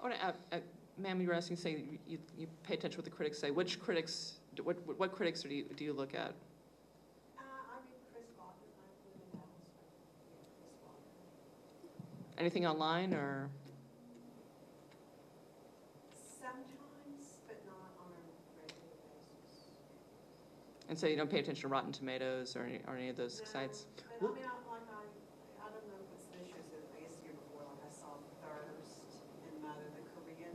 I want to, ma'am, you were asking, saying you pay attention to what the critics say. Which critics, what critics do you look at? I read Chris Faulkner. I live in Dallas, so yeah, Chris Faulkner. Anything online or? Sometimes, but not on a regular basis. And so you don't pay attention to Rotten Tomatoes or any of those No, sites? but I mean, I don't know what's the issues. I guess the year before, like I saw Thirst and Mother, the Korean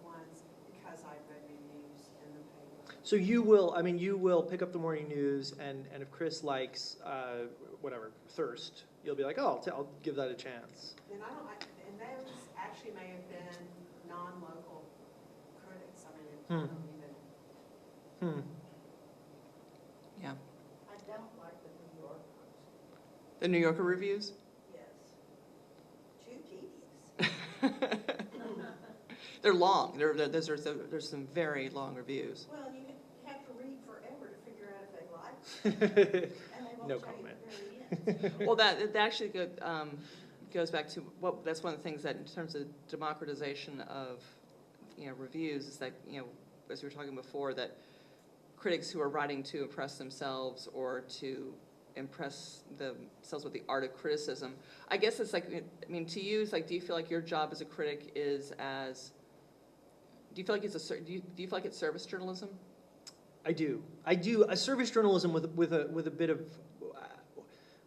ones, because I read reviews in the paper. So you will pick up the morning news, and if Chris likes, whatever, Thirst, you'll be like, oh, I'll give that a chance. And and those actually may have been non-local critics. I mean, I don't even. Yeah. I don't like the New Yorkers. The New Yorker reviews? Yes. Too tedious. They're long. There's some very long reviews. Well, you have to read forever to figure out if they like it. And they won't No tell you comment. at the very end. Well, that actually goes back to that's one of the things that in terms of democratization of reviews is that as we were talking before, that critics who are writing to impress themselves or to impress themselves with the art of criticism, I guess it's like, I mean, to you, it's like, do you feel like your job as a critic is do you feel like do you feel like it's service journalism? I do. A service journalism with a bit of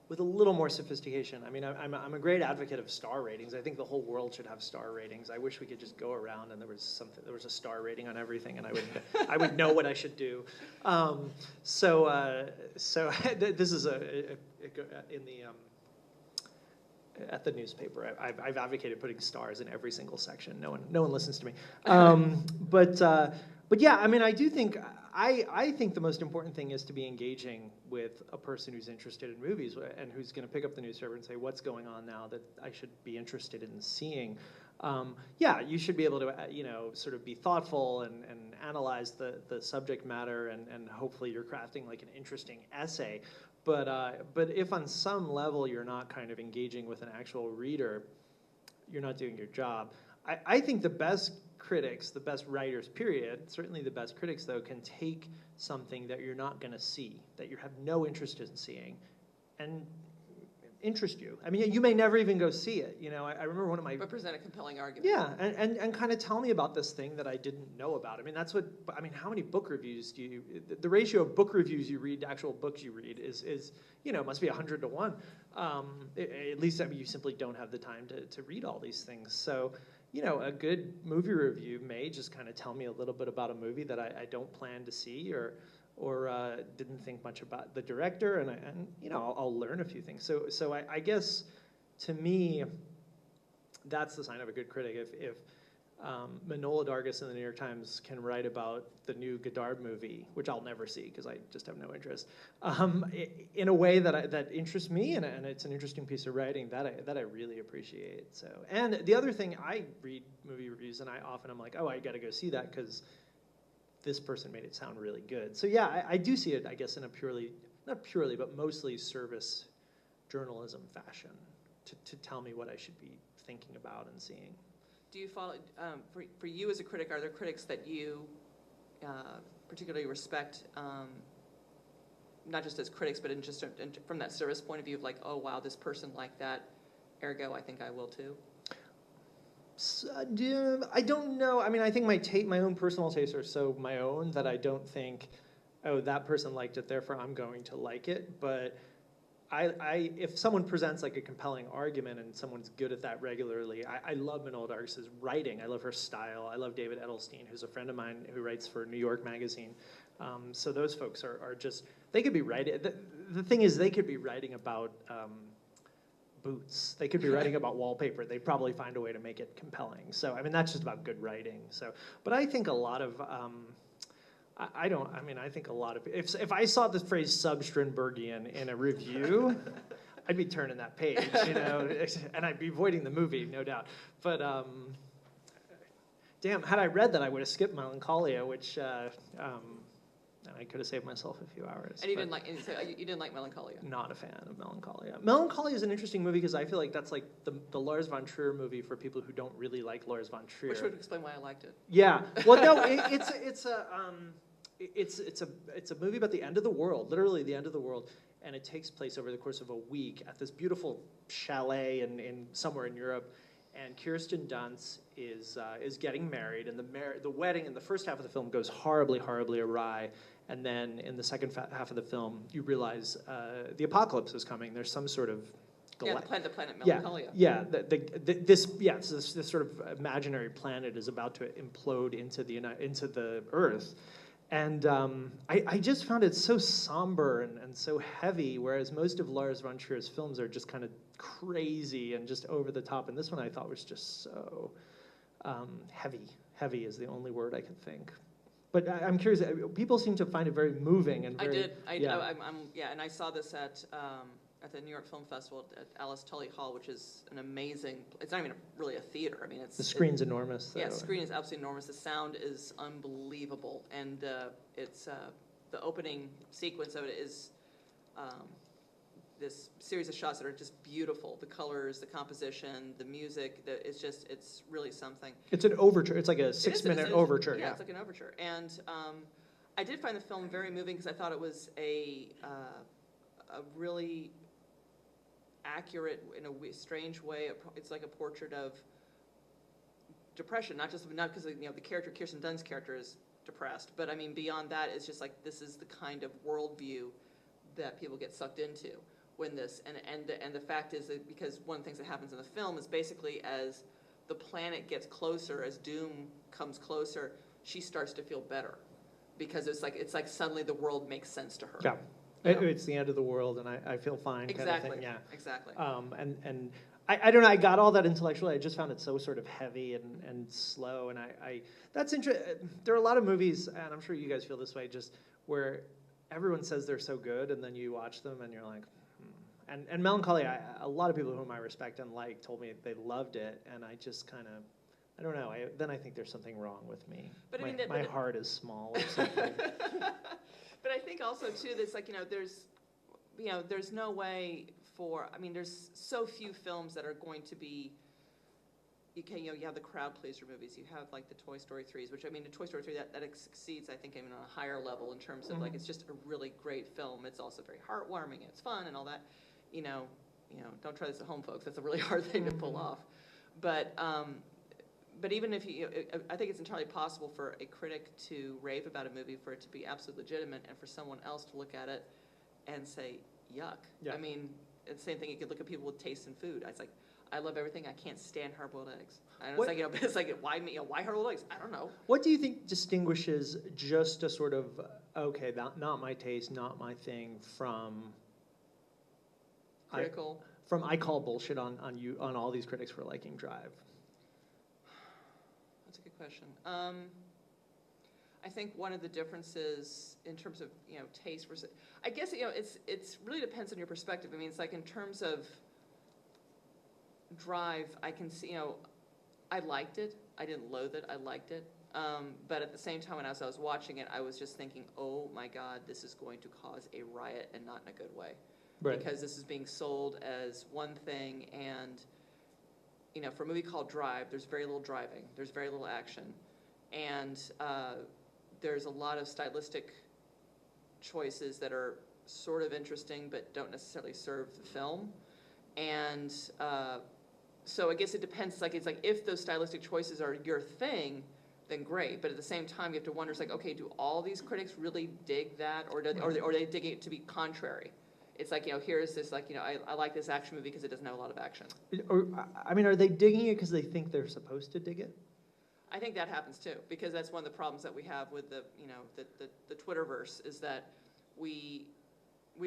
with a little more sophistication. I mean, I'm a great advocate of star ratings. I think the whole world should have star ratings. I wish we could just go around and there was a star rating on everything, and I would know what I should do. So this is at the newspaper. I've advocated putting stars in every single section. No one listens to me. But yeah, I mean, I do think I think the most important thing is to be engaging with a person who's interested in movies and who's going to pick up the newspaper and say, what's going on now that I should be interested in seeing. Yeah, you should be able to sort of be thoughtful and analyze the subject matter, and hopefully you're crafting like an interesting essay. But if on some level you're not kind of engaging with an actual reader, you're not doing your job. I think the best critics, the best writers, period, certainly the best critics, though, can take something that you're not going to see, that you have no interest in seeing, and interest you. I mean, you may never even go see it. I remember one of my... But present a compelling argument. Yeah, and kind of tell me about this thing that I didn't know about. I mean, how many book reviews do you... The ratio of book reviews you read to actual books you read is must be 100 to 1. At least, I mean, you simply don't have the time to read all these things. So, a good movie review may just kind of tell me a little bit about a movie that I don't plan to see or didn't think much about the director, and I'll learn a few things. So I guess to me, that's the sign of a good critic. If Manohla Dargis in the New York Times can write about the new Godard movie, which I'll never see because I just have no interest, in a way that interests me, and it's an interesting piece of writing that I really appreciate. So, and the other thing, I read movie reviews and I often am like, oh, I got to go see that because this person made it sound really good. So yeah, I do see it, I guess, in a not purely, but mostly service journalism fashion to tell me what I should be thinking about and seeing. Do you follow, for you as a critic, are there critics that you particularly respect, not just as critics, but from that service point of view of like, oh wow, this person liked that, ergo I think I will too? I don't know. I mean, I think my own personal tastes are so my own that I don't think, oh, that person liked it, therefore I'm going to like it. But if someone presents like a compelling argument and someone's good at that regularly, I love Manohla Dargis's writing. I love her style. I love David Edelstein, who's a friend of mine who writes for New York Magazine. So those folks are just, they could be writing. The thing is, they could be writing about boots. They could be writing about wallpaper. They'd probably find a way to make it compelling. So, I mean, that's just about good writing. So, but I think a lot of, I think a lot of, if I saw the phrase Substernbergian in a review, I'd be turning that page, and I'd be avoiding the movie, no doubt. But, damn, had I read that, I would have skipped Melancholia, which, And I could have saved myself a few hours. And you but didn't like, and so you didn't like Melancholia? Not a fan of Melancholia. Melancholia is an interesting movie because I feel like that's like the Lars von Trier movie for people who don't really like Lars von Trier. Which would explain why I liked it. Yeah. Well, no, it's a movie about the end of the world, literally the end of the world, and it takes place over the course of a week at this beautiful chalet in somewhere in Europe. And Kirsten Dunst is getting married, and the wedding in the first half of the film goes horribly, horribly awry. And then in the second half of the film, you realize the apocalypse is coming. There's some sort of The planet Melancholia. This sort of imaginary planet is about to implode into the Earth, and I just found it so somber and so heavy. Whereas most of Lars von Trier's films are just kind of crazy and just over the top, and this one I thought was just so heavy. Heavy is the only word I can think. But I'm curious. People seem to find it very moving and very. I did. And I saw this at the New York Film Festival at Alice Tully Hall, which is an amazing. It's not even really a theater. I mean, the screen's enormous. Yeah, the screen is absolutely enormous. The sound is unbelievable, and it's the opening sequence of it is this series of shots that are just beautiful. The colors, the composition, the music. It's really something. It's an overture. It's like a 6-minute overture. Yeah, it's like an overture. And I did find the film very moving because I thought it was a really accurate, in a strange way. It's like a portrait of depression, not because the character, Kirsten Dunst's character, is depressed, but I mean beyond that, it's just like this is the kind of worldview that people get sucked into when this and the fact is that because one of the things that happens in the film is basically as the planet gets closer, as doom comes closer, she starts to feel better because it's like suddenly the world makes sense to her. Yeah. It's the end of the world, and I feel fine. Exactly. Kind of thing. Yeah. Exactly. And I don't know. I got all that intellectually. I just found it so sort of heavy and slow. And that's interesting. There are a lot of movies, and I'm sure you guys feel this way, just where everyone says they're so good, and then you watch them, and you're like, And Melancholia, a lot of people whom I respect and like told me they loved it, and I just kind of. I don't know. Then I think there's something wrong with me. But my heart is small or something. But I think also too, that's like there's no way for. I mean, there's so few films that are going to be. You have the crowd pleaser movies. You have like the Toy Story 3s, which I mean, the Toy Story 3 that succeeds, I think, even on a higher level in terms of like it's just a really great film. It's also very heartwarming. It's fun and all that. Don't try this at home, folks. That's a really hard thing to pull off. But even if I think it's entirely possible for a critic to rave about a movie, for it to be absolutely legitimate, and for someone else to look at it and say, yuck. Yeah. I mean, it's the same thing. You could look at people with taste in food. It's like, I love everything. I can't stand hard-boiled eggs. And it's like, why me? Why hard-boiled eggs? I don't know. What do you think distinguishes just a sort of, okay, not my taste, not my thing, from Critical? I call bullshit on all these critics for liking Drive. That's a good question. I think one of the differences in terms of taste versus, I guess it's really depends on your perspective. I mean, it's like in terms of Drive, I can see I liked it. I didn't loathe it. I liked it. But at the same time, when I was watching it, I was just thinking, oh my God, this is going to cause a riot, and not in a good way, Right. because this is being sold as one thing, and for a movie called Drive, there's very little driving, there's very little action, and there's a lot of stylistic choices that are sort of interesting but don't necessarily serve the film, and so I guess it depends. It's like if those stylistic choices are your thing, then great. But at the same time, you have to wonder, it's like, okay, do all these critics really dig that, or are they digging it to be contrary? It's like, here's this, like, I like this action movie because it doesn't have a lot of action. Or, I mean, are they digging it because they think they're supposed to dig it? I think that happens too, because that's one of the problems that we have with the Twitterverse, is that we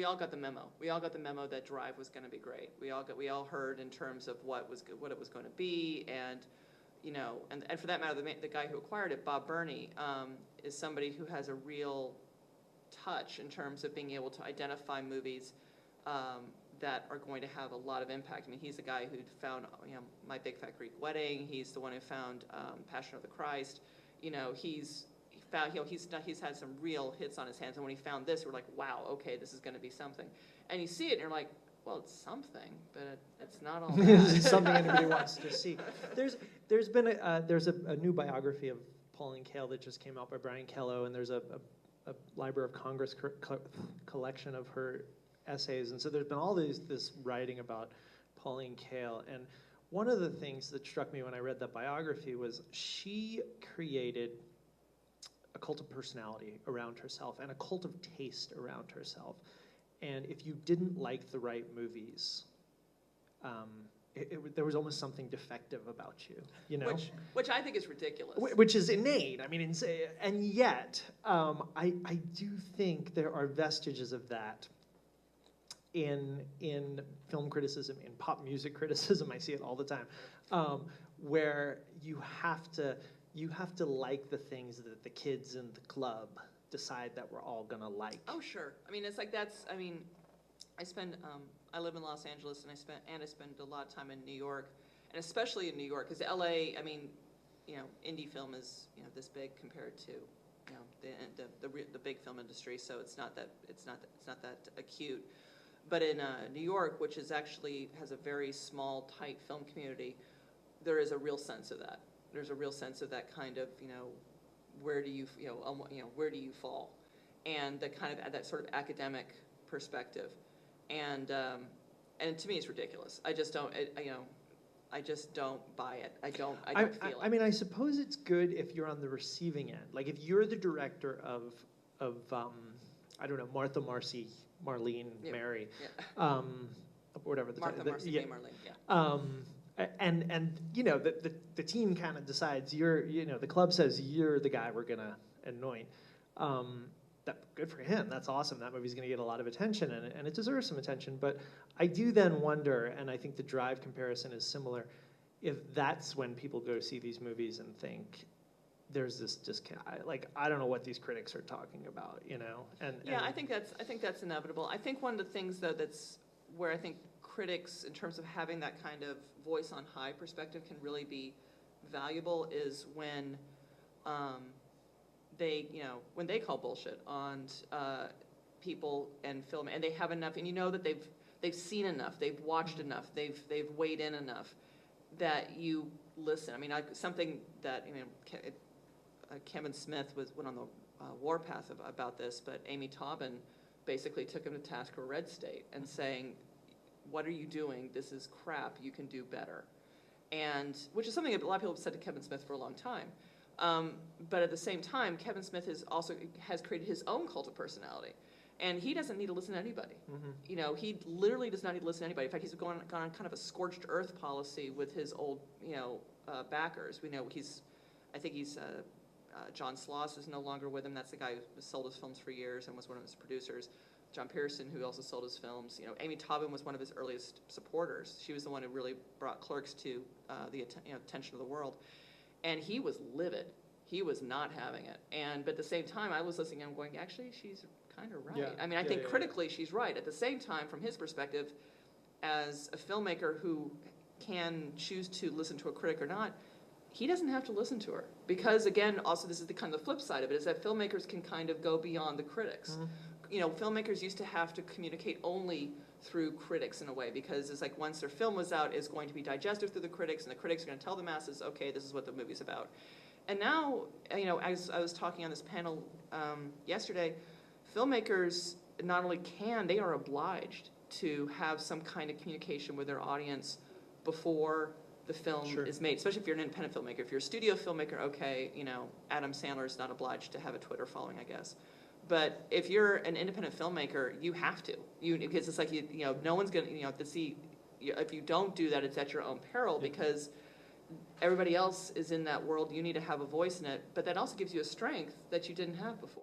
all got the memo. We all got the memo that Drive was going to be great. We all heard in terms of what it was going to be, and and for that matter, the guy who acquired it, Bob Burney, is somebody who has a real touch in terms of being able to identify movies that are going to have a lot of impact. I mean, he's the guy who found My Big Fat Greek Wedding. He's the one who found Passion of the Christ. He's found, he's had some real hits on his hands, and when he found this, we're like, wow, okay, this is going to be something. And you see it, and you're like, well, it's something, but it's not all that. It's something anybody wants to see. There's been a new biography of Pauline Kael that just came out by Brian Kello, and there's a Library of Congress collection of her essays, and so there's been all this writing about Pauline Kael, and one of the things that struck me when I read that biography was she created a cult of personality around herself and a cult of taste around herself. And if you didn't like the right movies, there was almost something defective about you, you know? Which I think is ridiculous. Which is innate. I mean, and yet, I do think there are vestiges of that in film criticism, in pop music criticism. I see it all the time, where you have to like the things that the kids in the club decide that we're all gonna like. Oh, sure. I mean, it's like I live in Los Angeles, and I spend a lot of time in New York, and especially in New York, because LA, I mean, indie film is, this big compared to, the big film industry, so it's not that acute. But in New York, which has a very small, tight film community, there is a real sense of that. There's a real sense of that kind of, where do you fall, and the kind of that sort of academic perspective, and to me it's ridiculous. I just don't, I just don't buy it. I don't feel it. I mean, I suppose it's good if you're on the receiving end. Like if you're the director of I don't know, Martha, Marcy, Marlene, Yeah. Mary, Yeah. Whatever the Martha, title. Marcy, May, Marlene. Yeah. And the team kind of decides the club says you're the guy we're gonna anoint. Good for him. That's awesome. That movie's gonna get a lot of attention, and it deserves some attention. But I do then wonder, and I think the Drive comparison is similar, if that's when people go see these movies and think there's this discount. I don't know what these critics are talking about, And I think that's inevitable. I think one of the things though that's where I think critics, in terms of having that kind of voice on high perspective, can really be valuable is when they call bullshit on people and film, and they have enough, and that they've seen enough, they've watched enough, they've weighed in enough that you listen. I mean, something that Kevin Smith went on the warpath about this, but Amy Taubin basically took him to task for Red State and saying, what are you doing? This is crap. You can do better. And which is something that a lot of people have said to Kevin Smith for a long time. But at the same time, Kevin Smith has created his own cult of personality. And he doesn't need to listen to anybody. Mm-hmm. He literally does not need to listen to anybody. In fact, he's gone on kind of a scorched earth policy with his old, backers. We know I think John Sloss is no longer with him. That's the guy who sold his films for years and was one of his producers. John Pearson, who also sold his films. Amy Taubin was one of his earliest supporters. She was the one who really brought Clerks to the attention of the world. And he was livid. He was not having it. But at the same time, I was listening and going, actually, she's kind of right. Yeah. I mean, I think critically she's right. At the same time, from his perspective, as a filmmaker who can choose to listen to a critic or not, he doesn't have to listen to her. Because again, also this is the kind of the flip side of it, is that filmmakers can kind of go beyond the critics. Mm-hmm. Filmmakers used to have to communicate only through critics in a way, because it's like once their film was out, it's going to be digested through the critics, and the critics are going to tell the masses, okay, this is what the movie's about. And now, as I was talking on this panel yesterday, filmmakers not only they are obliged to have some kind of communication with their audience before the film Sure. is made, especially if you're an independent filmmaker. If you're a studio filmmaker, okay, Adam Sandler is not obliged to have a Twitter following, I guess. But if you're an independent filmmaker, you have to. Because it's like, no one's going to see, if you don't do that, it's at your own peril, because everybody else is in that world. You need to have a voice in it. But that also gives you a strength that you didn't have before.